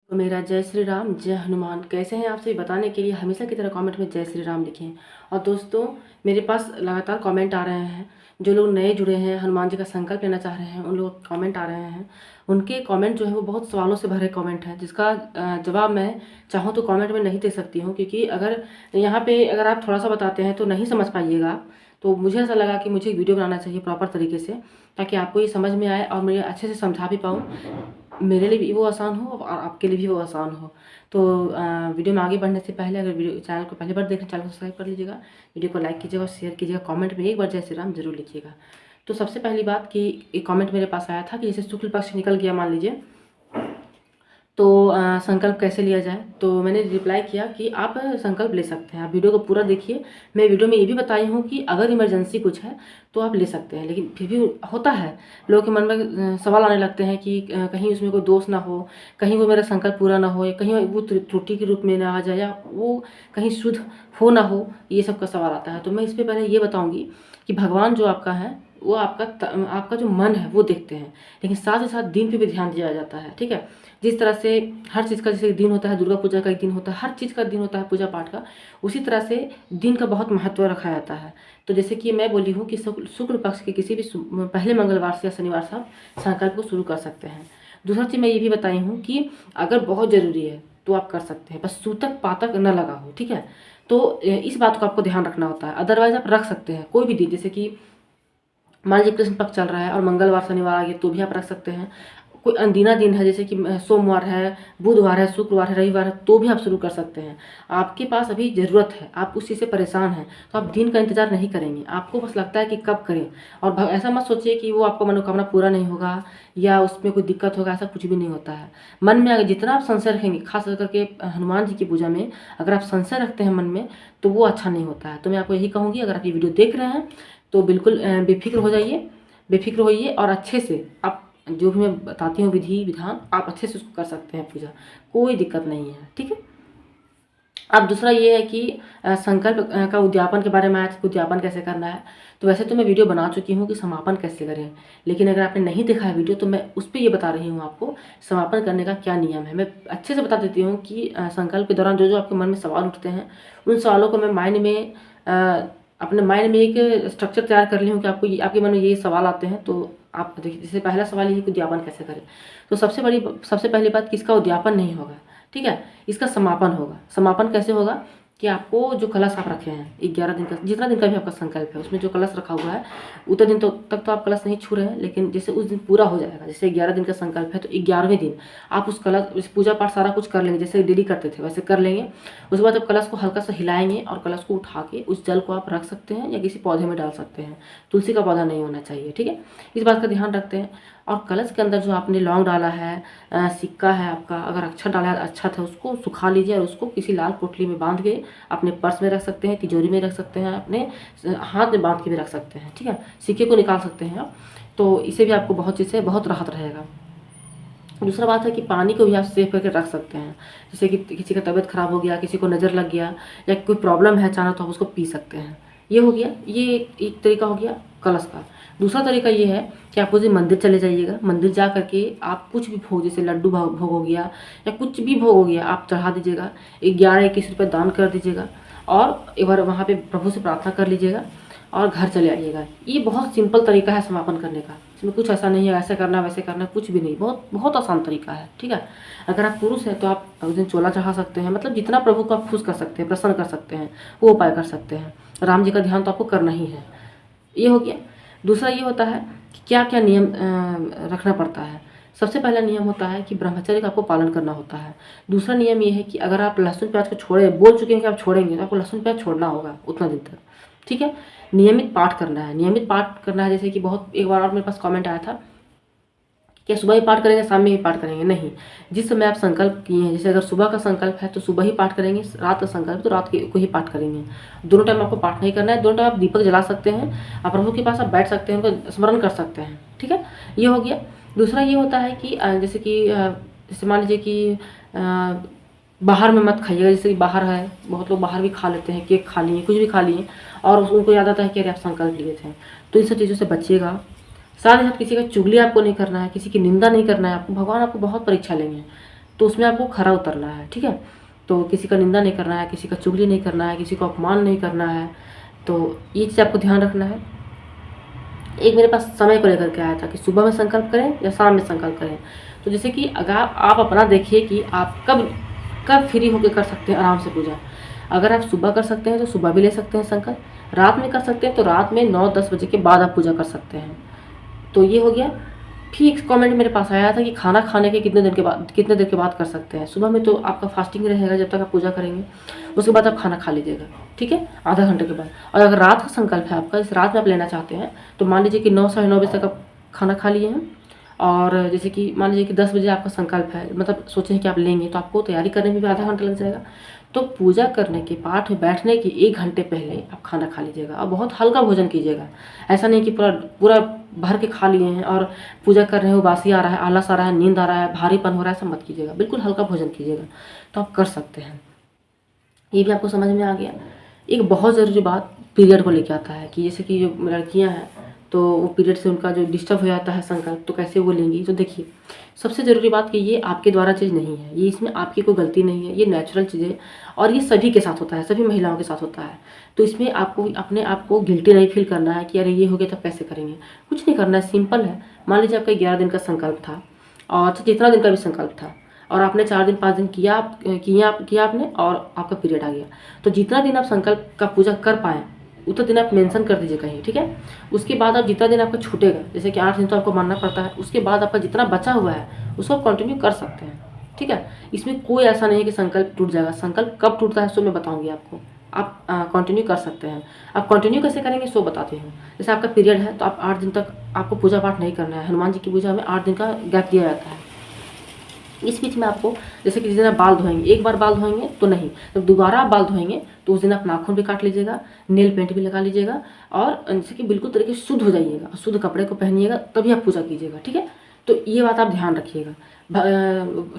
तो मेरा जय श्री राम, जय हनुमान। कैसे हैं आप सभी बताने के लिए हमेशा की तरह कमेंट में जय श्री राम लिखें। और दोस्तों, मेरे पास लगातार कमेंट आ रहे हैं। जो लोग नए जुड़े हैं, हनुमान जी का संकल्प लेना चाह रहे हैं, उन लोग कमेंट आ रहे हैं। उनके कमेंट जो है वो बहुत सवालों से भरे कमेंट हैं, जिसका जवाब मैं चाहूँ तो कमेंट में नहीं दे सकती हूँ, क्योंकि अगर यहाँ पे अगर आप थोड़ा सा बताते हैं तो नहीं समझ पाइएगा। तो मुझे ऐसा लगा कि मुझे एक वीडियो बनाना चाहिए प्रॉपर तरीके से, ताकि आपको ये समझ में आए और मैं अच्छे से समझा भी पाऊँ। मेरे लिए भी वो आसान हो और आपके लिए भी वो आसान हो। तो वीडियो में आगे बढ़ने से पहले, अगर वीडियो चैनल को पहली बार देख रहे हैं, चैनल को सब्सक्राइब कर लीजिएगा, वीडियो को लाइक कीजिएगा और शेयर कीजिएगा। कमेंट में एक बार जय श्री राम जरूर लिखिएगा। तो सबसे पहली बात कि एक कमेंट मेरे पास आया था कि जैसे शुक्ल पक्ष निकल गया मान लीजिए, तो संकल्प कैसे लिया जाए। तो मैंने रिप्लाई किया कि आप संकल्प ले सकते हैं। आप वीडियो को पूरा देखिए। मैं वीडियो में ये भी बताई हूँ कि अगर इमरजेंसी कुछ है तो आप ले सकते हैं, लेकिन फिर भी होता है लोगों के मन में सवाल आने लगते हैं कि कहीं उसमें कोई दोष ना हो, कहीं वो मेरा संकल्प पूरा ना हो, या कहीं वो त्रुटि के रूप में ना आ जाए, या वो कहीं शुद्ध हो ना हो। ये सब का सवाल आता है। तो मैं इस पर पहले ये बताऊँगी कि भगवान जो आपका है वो आपका जो मन है वो देखते हैं, लेकिन साथ ही साथ दिन पे भी ध्यान दिया जाता है। ठीक है। जिस तरह से हर चीज़ का जैसे दिन होता है, दुर्गा पूजा का एक दिन होता है, हर चीज़ का दिन होता है पूजा पाठ का, उसी तरह से दिन का बहुत महत्व रखा जाता है। तो जैसे कि मैं बोली हूँ कि शुक्ल पक्ष के किसी भी पहले मंगलवार से या शनिवार से आप संकल्प को शुरू कर सकते हैं। दूसरा चीज़ मैं ये भी बताई हूँ कि अगर बहुत ज़रूरी है तो आप कर सकते हैं, बस सूतक पातक न लगा हो। ठीक है। तो इस बात को आपको ध्यान रखना होता है। अदरवाइज आप रख सकते हैं कोई भी दिन, जैसे कि मान लीजिए कृष्ण पक्ष चल रहा है और मंगलवार शनिवार आ गया तो भी आप रख सकते हैं। कोई अनदीना दिन है, जैसे कि सोमवार है, बुधवार है, शुक्रवार है, रविवार है, तो भी आप शुरू कर सकते हैं। आपके पास अभी ज़रूरत है, आप उस चीज़ से परेशान हैं, तो आप दिन का इंतजार नहीं करेंगे। आपको बस लगता है कि कब करें। और ऐसा मत सोचिए कि वो आपका मनोकामना पूरा नहीं होगा या उसमें कोई दिक्कत होगा। ऐसा कुछ भी नहीं होता है। मन में अगर जितना आप संशय रखेंगे, खास करके हनुमान जी की पूजा में अगर आप संशय रखते हैं मन में, तो वो अच्छा नहीं होता है। तो मैं आपको यही कहूँगी, अगर आप ये वीडियो देख रहे हैं तो बिल्कुल बेफिक्र हो जाइए, बेफिक्र होइए, और अच्छे से आप जो भी मैं बताती हूँ विधि विधान, आप अच्छे से उसको कर सकते हैं पूजा, कोई दिक्कत नहीं है। ठीक है। अब दूसरा ये है कि संकल्प का उद्यापन के बारे में आज, उद्यापन कैसे करना है। तो वैसे तो मैं वीडियो बना चुकी हूँ कि समापन कैसे करें, लेकिन अगर आपने नहीं देखा है वीडियो तो मैं उस पर ये बता रही हूँ आपको समापन करने का क्या नियम है। मैं अच्छे से बता देती हूँ कि संकल्प के दौरान जो जो आपके मन में सवाल उठते हैं, उन सवालों को मैं अपने माइंड में एक स्ट्रक्चर तैयार कर ली हूँ कि आपके मन में ये सवाल आते हैं। तो आप देखिए, जैसे पहला सवाल ये है कि उद्यापन कैसे करें। तो सबसे पहली बात कि इसका उद्यापन नहीं होगा। ठीक है। इसका समापन होगा। समापन कैसे होगा कि आपको जो कलश आप रखे हैं 11 दिन का, जितना दिन का भी आपका संकल्प है, उसमें जो कलश रखा हुआ है उतना दिन तक तो आप कलश नहीं छू रहे हैं, लेकिन जैसे उस दिन पूरा हो जाएगा, जैसे 11 दिन का संकल्प है तो 11वें दिन आप उस कलश, इस पूजा पाठ सारा कुछ कर लेंगे, जैसे डेली करते थे वैसे कर लेंगे। उसके बाद आप कलश को हल्का सा हिलाएंगे और कलश को उठा के उस जल को आप रख सकते हैं या किसी पौधे में डाल सकते हैं। तुलसी का पौधा नहीं होना चाहिए। ठीक है। इस बात का ध्यान रखते हैं। और कलश के अंदर जो आपने लौंग डाला है, सिक्का है आपका, अगर अक्षत डाला है अक्षत है, उसको सुखा लीजिए और उसको किसी लाल पोटली में बांध के अपने पर्स में रख सकते हैं, तिजोरी में रख सकते हैं, अपने हाथ में बांध के भी रख सकते हैं। ठीक है। सिक्के को निकाल सकते हैं आप। तो इसे भी आपको बहुत चीज़ से बहुत राहत रहेगा। दूसरा बात है कि पानी को भी आप सेव करके रख सकते हैं। जैसे कि किसी का तबीयत खराब हो गया, किसी को नज़र लग गया या कोई प्रॉब्लम है अचानक, तो आप उसको पी सकते हैं। ये हो गया, ये एक तरीका हो गया कलश का। दूसरा तरीका ये है कि आप उस दिन मंदिर चले जाइएगा। मंदिर जा करके आप कुछ भी भोग, जैसे लड्डू भोग हो गया या कुछ भी भोग हो गया, आप चढ़ा दीजिएगा। 11-21 रुपये दान कर दीजिएगा और एक बार वहाँ पे प्रभु से प्रार्थना कर लीजिएगा और घर चले आइएगा। ये बहुत सिंपल तरीका है समापन करने का। इसमें कुछ ऐसा नहीं है ऐसे करना वैसे करना, कुछ भी नहीं, बहुत बहुत आसान तरीका है। ठीक है। अगर आप पुरुष हैं तो आप उस दिन चोला चढ़ा सकते हैं, मतलब जितना प्रभु को आप खुश कर सकते हैं, प्रसन्न कर सकते हैं, वो उपाय कर सकते हैं। राम जी का ध्यान तो आपको करना ही है। ये हो गया। दूसरा ये होता है कि क्या क्या नियम रखना पड़ता है। सबसे पहला नियम होता है कि ब्रह्मचर्य का आपको पालन करना होता है। दूसरा नियम ये है कि अगर आप लहसुन प्याज को छोड़े, बोल चुके हैं कि आप छोड़ेंगे, तो आपको लहसुन प्याज छोड़ना होगा उतना दिन तक। ठीक है। नियमित पाठ करना है, नियमित पाठ करना है। जैसे कि बहुत एक बार और मेरे पास कमेंट आया था क्या सुबह ही पाठ करेंगे, शाम में ही पाठ करेंगे? नहीं, जिस समय आप संकल्प किए हैं, जैसे अगर सुबह का संकल्प है तो सुबह ही पाठ करेंगे, रात का संकल्प तो रात को ही पाठ करेंगे। दोनों टाइम आपको पाठ नहीं करना है। दोनों टाइम आप दीपक जला सकते हैं, आप प्रभु के पास आप बैठ सकते हैं, उनको स्मरण कर सकते हैं। ठीक है। ये हो गया। दूसरा ये होता है कि जैसे मान लीजिए कि बाहर में मत खाइएगा। जैसे कि बाहर है, बहुत लोग बाहर भी खा लेते हैं, केक खा लिए, कुछ भी खा लिए, और उनको याद आता है कि अरे आप संकल्प लिए थे। तो इन सब चीज़ों से बचिएगा। साथ ही साथ किसी का चुगली आपको नहीं करना है, किसी की निंदा नहीं करना है। आपको भगवान आपको बहुत परीक्षा लेंगे। तो उसमें आपको खरा उतरना है, ठीक है। तो किसी का निंदा नहीं करना है, किसी का चुगली नहीं करना है, किसी को अपमान नहीं करना है। तो ये चीज़ आपको ध्यान रखना है। एक मेरे पास समय को लेकर के आया था कि सुबह में संकल्प करें या शाम में संकल्प करें। तो जैसे कि अगर आप अपना देखिए कि आप कब कब फ्री होकर कर सकते हैं आराम से पूजा। अगर आप सुबह कर सकते हैं तो सुबह भी ले सकते हैं संकल्प, रात में कर सकते हैं तो रात में 9-10 बजे के बाद आप पूजा कर सकते हैं। तो ये हो गया। फिर एक कमेंट मेरे पास आया था कि खाना खाने के कितने देर के बाद कर सकते हैं। सुबह में तो आपका फास्टिंग रहेगा जब तक आप पूजा करेंगे, उसके बाद आप खाना खा लीजिएगा, ठीक है, आधा घंटे के बाद। और अगर रात का संकल्प है आपका, इस रात में आप लेना चाहते हैं, तो मान लीजिए कि 9 साढ़े 9 बजे तक आप खाना खा लिए हैं, और जैसे कि मान लीजिए कि 10 बजे आपका संकल्प है, मतलब सोचे हैं कि आप लेंगे, तो आपको तैयारी करने में भी आधा घंटा लग जाएगा। तो पूजा करने के पाठ में बैठने के 1 घंटे पहले आप खाना खा लीजिएगा और बहुत हल्का भोजन कीजिएगा। ऐसा नहीं कि पूरा पूरा भर के खा लिए हैं और पूजा कर रहे हो, बासी आ रहा है, आलस आ रहा है, नींद आ रहा है, भारीपन हो रहा है, ऐसा मत कीजिएगा। बिल्कुल हल्का भोजन कीजिएगा, तो आप कर सकते हैं। ये भी आपको समझ में आ गया। एक बहुत ज़रूरी बात पीरियड को लेके आता है कि जैसे कि जो लड़कियां हैं तो वो पीरियड से उनका जो डिस्टर्ब हो जाता है संकल्प, तो कैसे वो लेंगी। तो देखिए, सबसे ज़रूरी बात कि ये आपके द्वारा चीज़ नहीं है, ये इसमें आपकी कोई गलती नहीं है, ये नेचुरल चीज़ है और ये सभी के साथ होता है, सभी महिलाओं के साथ होता है। तो इसमें आपको अपने आप को गिल्टी नहीं फील करना है कि अरे ये हो गया तब कैसे करेंगे, कुछ नहीं करना है, सिंपल है। मान लीजिए आपका 11 दिन का संकल्प था और जितना दिन का भी संकल्प था, और आपने 4 दिन 5 दिन किया आपने और आपका पीरियड आ गया, तो जितना दिन आप संकल्प का पूजा कर पाएँ उतना दिन आप मेंशन कर दीजिए कहीं, ठीक है। उसके बाद आप जितना दिन आपका छूटेगा, जैसे कि 8 दिन तो आपको मानना पड़ता है, उसके बाद आपका जितना बचा हुआ है उसको आप कंटिन्यू कर सकते हैं, ठीक है। इसमें कोई ऐसा नहीं है कि संकल्प टूट जाएगा। संकल्प कब टूटता है सो मैं बताऊंगी आपको। आप कंटिन्यू कर सकते हैं। आप कंटिन्यू कैसे करेंगे सो बताती हूँ। जैसे आपका पीरियड है तो आप 8 दिन तक आपको पूजा पाठ नहीं करना है। हनुमान जी की पूजा में 8 दिन का गैप दिया जाता है। इस बीच में आपको, जैसे कि जिस दिन आप बाल धोएंगे, एक बार बाल धोएंगे तो नहीं, जब दोबारा आप बाल धोएंगे तो उस दिन आप नाखून भी काट लीजिएगा, नेल पेंट भी लगा लीजिएगा, और जैसे कि बिल्कुल तरीके से शुद्ध हो जाइएगा, शुद्ध कपड़े को पहनिएगा, तभी आप पूजा कीजिएगा, ठीक है। तो ये बात आप ध्यान रखिएगा।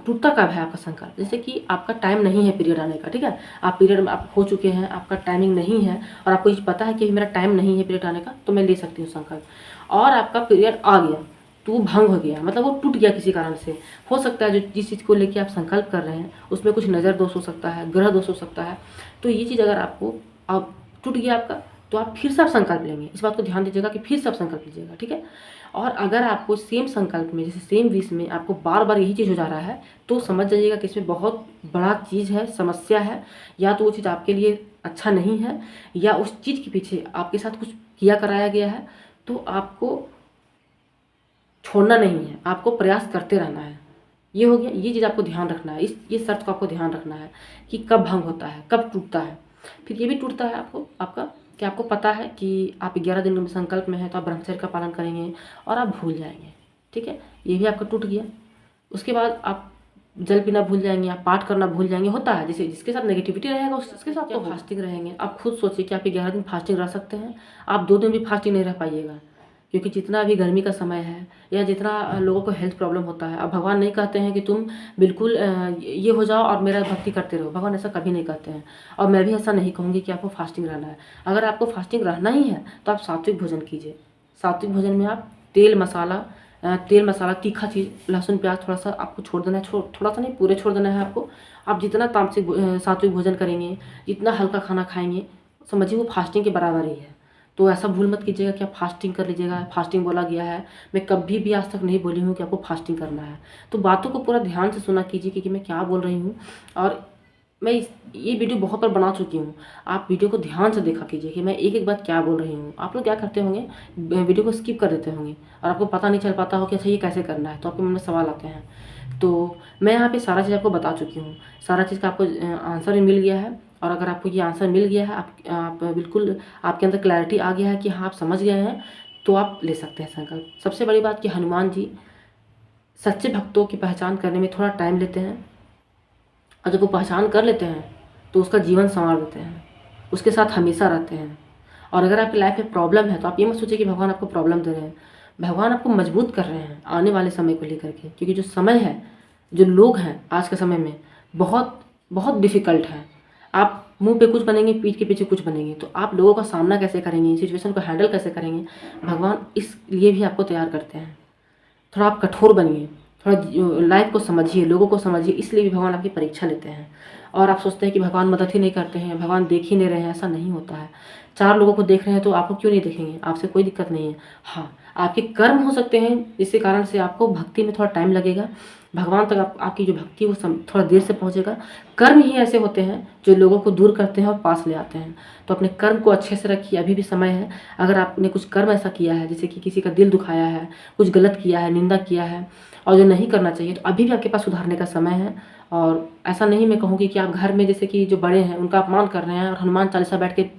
टूटता कब है आपका संकल्प, जैसे कि आपका टाइम नहीं है पीरियड आने का, ठीक है। आप पीरियड में आप हो चुके हैं, आपका टाइमिंग नहीं है और आपको ये पता है कि मेरा टाइम नहीं है पीरियड आने का, तो मैं ले सकती हूँ संकल्प, और आपका पीरियड आ गया तो वो भंग हो गया, मतलब वो टूट गया किसी कारण से। हो सकता है जो जिस चीज़ को लेके आप संकल्प कर रहे हैं उसमें कुछ नज़र दोष हो सकता है, ग्रह दोष हो सकता है। तो ये चीज़ अगर आपको अब टूट गया आपका, तो आप फिर से आप संकल्प लेंगे। इस बात को ध्यान दीजिएगा कि फिर से आप संकल्प लीजिएगा, ठीक है। और अगर आपको सेम संकल्प में, जैसे सेम विश में आपको बार बार यही चीज़ हो जा रहा है, तो समझ जाइएगा कि इसमें बहुत बड़ा चीज़ है, समस्या है। या तो वो चीज़ आपके लिए अच्छा नहीं है, या उस चीज़ के पीछे आपके साथ कुछ किया कराया गया है, तो आपको छोड़ना नहीं है, आपको प्रयास करते रहना है। ये हो गया। ये चीज़ आपको ध्यान रखना है, ये शर्त को आपको ध्यान रखना है कि कब भंग होता है, कब टूटता है। फिर ये भी टूटता है आपका कि आपको पता है कि आप 11 दिन में संकल्प में हैं, तो आप ब्रह्मचर्य का पालन करेंगे और आप भूल जाएंगे, ठीक है। ये भी आपका टूट गया। उसके बाद आप जल पीना भूल जाएंगे, आप पाठ करना भूल जाएंगे। होता है, जैसे जिसके साथ नेगेटिविटी रहेगा उसके साथ तो फास्टिंग रहेंगे। आप खुद सोचिए कि आप 11 दिन फास्टिंग रह सकते हैं। आप 2 दिन भी फास्टिंग नहीं रह पाइएगा, क्योंकि जितना अभी गर्मी का समय है या जितना लोगों को हेल्थ प्रॉब्लम होता है, अब भगवान नहीं कहते हैं कि तुम बिल्कुल ये हो जाओ और मेरा भक्ति करते रहो। भगवान ऐसा कभी नहीं कहते हैं, और मैं भी ऐसा नहीं कहूँगी कि आपको फास्टिंग रहना है। अगर आपको फास्टिंग रहना ही है तो आप सात्विक भोजन कीजिए। सात्विक भोजन में आप तेल मसाला तीखा चीज़, लहसुन प्याज थोड़ा सा आपको छोड़ देना है, थोड़ा सा नहीं, पूरे छोड़ देना है आपको। आप जितना तामसिक सात्विक भोजन करेंगे, जितना हल्का खाना खाएंगे, समझिए वो फास्टिंग के बराबर ही है। तो ऐसा भूल मत कीजिएगा कि आप फास्टिंग कर लीजिएगा। फास्टिंग बोला गया है, मैं कभी भी आज तक नहीं बोली हूँ कि आपको फास्टिंग करना है। तो बातों को पूरा ध्यान से सुना कीजिए कि मैं क्या बोल रही हूँ। और मैं ये वीडियो बहुत बार बना चुकी हूँ, आप वीडियो को ध्यान से देखा कीजिए कि मैं एक एक बात क्या बोल रही हूँ। आप लोग क्या करते होंगे, वीडियो को स्किप कर देते होंगे और आपको पता नहीं चल पाता हो कि अच्छा ये कैसे करना है, तो आपके मन में सवाल आते हैं। तो मैं यहाँ पे सारा चीज़ आपको बता चुकी हूँ, सारा चीज़ का आपको आंसर भी मिल गया है। और अगर आपको ये आंसर मिल गया है, आप बिल्कुल आपके अंदर क्लैरिटी आ गया है कि हाँ आप समझ गए हैं, तो आप ले सकते हैं संकल्प। सबसे बड़ी बात कि हनुमान जी सच्चे भक्तों की पहचान करने में थोड़ा टाइम लेते हैं, और जब वो पहचान कर लेते हैं तो उसका जीवन संवार देते हैं, उसके साथ हमेशा रहते हैं। और अगर आपकी लाइफ में प्रॉब्लम है तो आप ये मत सोचिए कि भगवान आपको प्रॉब्लम दे रहे हैं, भगवान आपको मजबूत कर रहे हैं आने वाले समय को लेकर के। क्योंकि जो समय है, जो लोग हैं आज के समय में बहुत बहुत डिफ़िकल्ट है। आप मुंह पे कुछ बनेंगे, पीठ के पीछे कुछ बनेंगे, तो आप लोगों का सामना कैसे करेंगे, सिचुएशन को हैंडल कैसे करेंगे, भगवान इसलिए भी आपको तैयार करते हैं। थोड़ा आप कठोर बनिए, थोड़ा लाइफ को समझिए, लोगों को समझिए, इसलिए भी भगवान आपकी परीक्षा लेते हैं। और आप सोचते हैं कि भगवान मदद ही नहीं करते हैं, भगवान देख ही नहीं रहे हैं, ऐसा नहीं होता है। 4 लोगों को देख रहे हैं तो आपको क्यों नहीं देखेंगे, आपसे कोई दिक्कत नहीं है। हाँ, आपके कर्म हो सकते हैं जिसके कारण से आपको भक्ति में थोड़ा टाइम लगेगा, भगवान तक आपकी जो भक्ति है वो थोड़ा देर से पहुँचेगा। कर्म ही ऐसे होते हैं जो लोगों को दूर करते हैं और पास ले आते हैं। तो अपने कर्म को अच्छे से रखिए, अभी भी समय है। अगर आपने कुछ कर्म ऐसा किया है जैसे कि किसी का दिल दुखाया है, कुछ गलत किया है, निंदा किया है और जो नहीं करना चाहिए, तो अभी भी आपके पास सुधारने का समय है। और ऐसा नहीं मैं कहूँगी कि आप घर में जैसे कि जो बड़े हैं उनका अपमान कर रहे हैं और हनुमान चालीसा बैठ के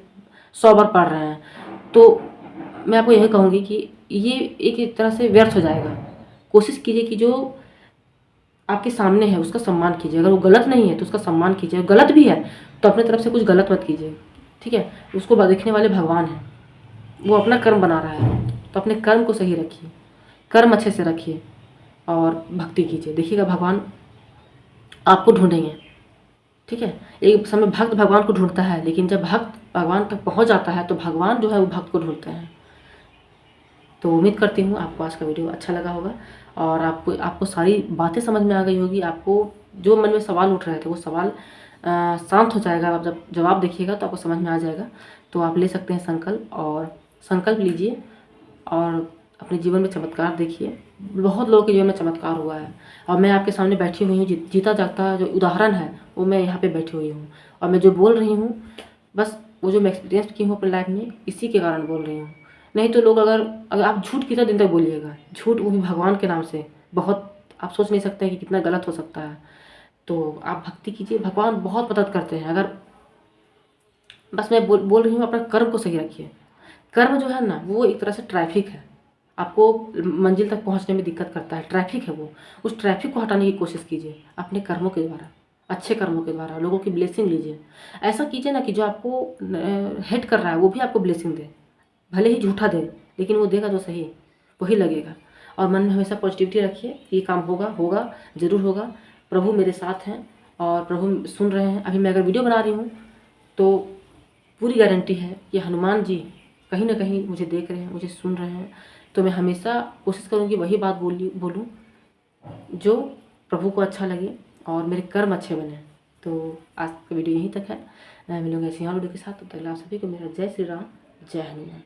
100 बार पढ़ रहे हैं, तो मैं आपको यही कहूँगी कि ये एक तरह से व्यर्थ हो जाएगा। कोशिश कीजिए कि जो आपके सामने है उसका सम्मान कीजिए, अगर वो गलत नहीं है तो उसका सम्मान कीजिए, गलत भी है तो अपने तरफ से कुछ गलत मत कीजिए, ठीक है। उसको देखने वाले भगवान हैं, वो अपना कर्म बना रहा है, तो अपने कर्म को सही रखिए, कर्म अच्छे से रखिए और भक्ति कीजिए, देखिएगा भगवान आपको ढूंढेंगे, ठीक है। एक समय भक्त भगवान को ढूंढता है, लेकिन जब भक्त भगवान तक पहुंच जाता है तो भगवान जो है वो भक्त को ढूंढते हैं। तो उम्मीद करती हूँ आपको आज का वीडियो अच्छा लगा होगा और आपको सारी बातें समझ में आ गई होगी। आपको जो मन में सवाल उठ रहे थे वो सवाल शांत हो जाएगा। आप जब जवाब देखिएगा तो आपको समझ में आ जाएगा। तो आप ले सकते हैं संकल्प, और संकल्प लीजिए और अपने जीवन में चमत्कार देखिए। बहुत लोगों के जीवन में चमत्कार हुआ है और मैं आपके सामने बैठी हुई हूँ, जीता जागता जो उदाहरण है वो मैं यहाँ पे बैठी हुई हूँ। और मैं जो बोल रही हूँ बस वो जो मैं एक्सपीरियंस की हूँ अपनी लाइफ में, इसी के कारण बोल रही हूँ। नहीं तो लोग अगर आप झूठ कितना दिन तक बोलिएगा, झूठ वो भी भगवान के नाम से, बहुत आप सोच नहीं सकते हैं कि कितना गलत हो सकता है। तो आप भक्ति कीजिए, भगवान बहुत मदद करते हैं। अगर बस मैं बोल रही हूँ अपना कर्म को सही रखिए। कर्म जो है ना वो एक तरह से ट्रैफिक है, आपको मंजिल तक पहुँचने में दिक्कत करता है, ट्रैफिक है वो। उस ट्रैफिक को हटाने की कोशिश कीजिए अपने कर्मों के द्वारा, अच्छे कर्मों के द्वारा लोगों की ब्लेसिंग लीजिए। ऐसा कीजिए ना कि जो आपको हेट कर रहा है वो भी आपको ब्लेसिंग दे, भले ही झूठा दे लेकिन वो देगा तो सही, वही लगेगा। और मन में हमेशा पॉजिटिविटी रखिए, ये काम होगा, होगा, ज़रूर होगा। प्रभु मेरे साथ हैं और प्रभु सुन रहे हैं। अभी मैं अगर वीडियो बना रही हूँ तो पूरी गारंटी है कि हनुमान जी कहीं ना कहीं मुझे देख रहे हैं, मुझे सुन रहे हैं। तो मैं हमेशा कोशिश करूँगी वही बात बोलूँ जो प्रभु को अच्छा लगे और मेरे कर्म अच्छे बने। तो आज का वीडियो यहीं तक है, मिलूंगा ऐसी और वीडियो के साथ। तो पहले आप सभी को मेरा जय श्री राम, जय हनुमान।